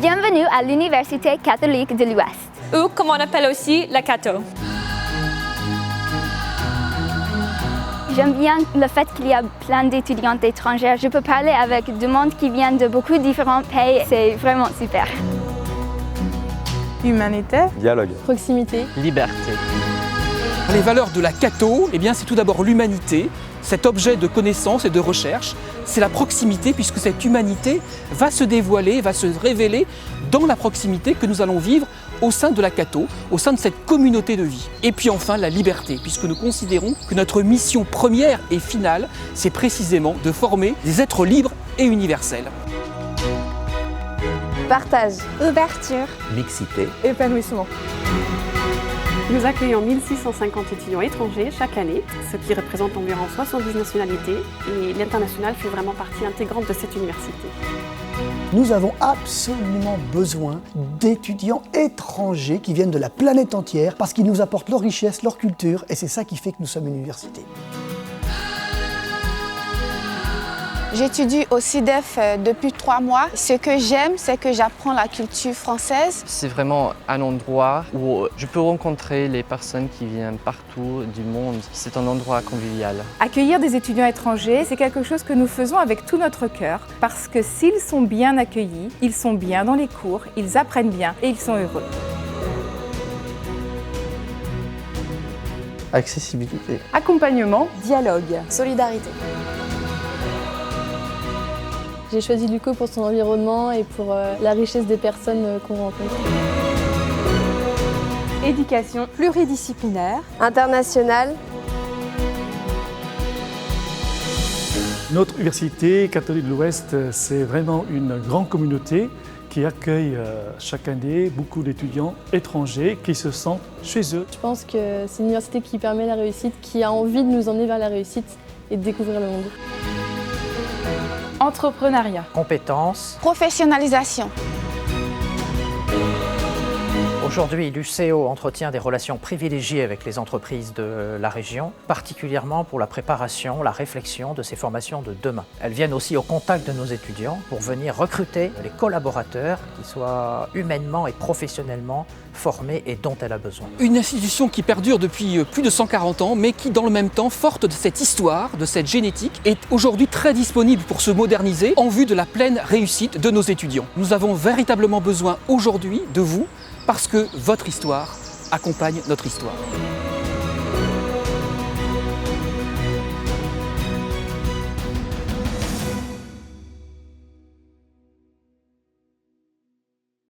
Bienvenue à l'Université catholique de l'Ouest. Ou comme on appelle aussi la Cato. J'aime bien le fait qu'il y a plein d'étudiantes étrangères. Je peux parler avec du monde qui vient de beaucoup de différents pays. C'est vraiment super. Humanité, dialogue, proximité, liberté. Les valeurs de la Cato, c'est tout d'abord l'humanité, cet objet de connaissance et de recherche. C'est la proximité, puisque cette humanité va se dévoiler, va se révéler dans la proximité que nous allons vivre au sein de la Cato, au sein de cette communauté de vie. Et puis enfin, la liberté, puisque nous considérons que notre mission première et finale, c'est précisément de former des êtres libres et universels. partage, ouverture, mixité, épanouissement. Nous accueillons 1650 étudiants étrangers chaque année, ce qui représente environ 70 nationalités, et l'international fait vraiment partie intégrante de cette université. Nous avons absolument besoin d'étudiants étrangers qui viennent de la planète entière parce qu'ils nous apportent leur richesse, leur culture, et c'est ça qui fait que nous sommes une université. J'étudie au CIDEF depuis 3 mois. Ce que j'aime, c'est que j'apprends la culture française. C'est vraiment un endroit où je peux rencontrer les personnes qui viennent partout du monde. C'est un endroit convivial. Accueillir des étudiants étrangers, c'est quelque chose que nous faisons avec tout notre cœur parce que s'ils sont bien accueillis, ils sont bien dans les cours, ils apprennent bien et ils sont heureux. accessibilité, Accompagnement, dialogue, Solidarité. J'ai choisi l'UCO pour son environnement et pour la richesse des personnes qu'on rencontre. éducation, Pluridisciplinaire. International, Notre université catholique de l'Ouest, c'est vraiment une grande communauté qui accueille chaque année beaucoup d'étudiants étrangers qui se sentent chez eux. je pense que c'est une université qui permet la réussite, qui a envie de nous emmener vers la réussite et de découvrir le monde. entrepreneuriat, compétences. Professionnalisation. Aujourd'hui, l'UCO entretient des relations privilégiées avec les entreprises de la région, particulièrement pour la préparation, la réflexion de ces formations de demain. Elles viennent aussi au contact de nos étudiants pour venir recruter les collaborateurs qui soient humainement et professionnellement formés et dont elle a besoin. Une institution qui perdure depuis plus de 140 ans, mais qui dans le même temps, forte de cette histoire, de cette génétique, est aujourd'hui très disponible pour se moderniser en vue de la pleine réussite de nos étudiants. Nous avons véritablement besoin aujourd'hui de vous, parce que votre histoire accompagne notre histoire.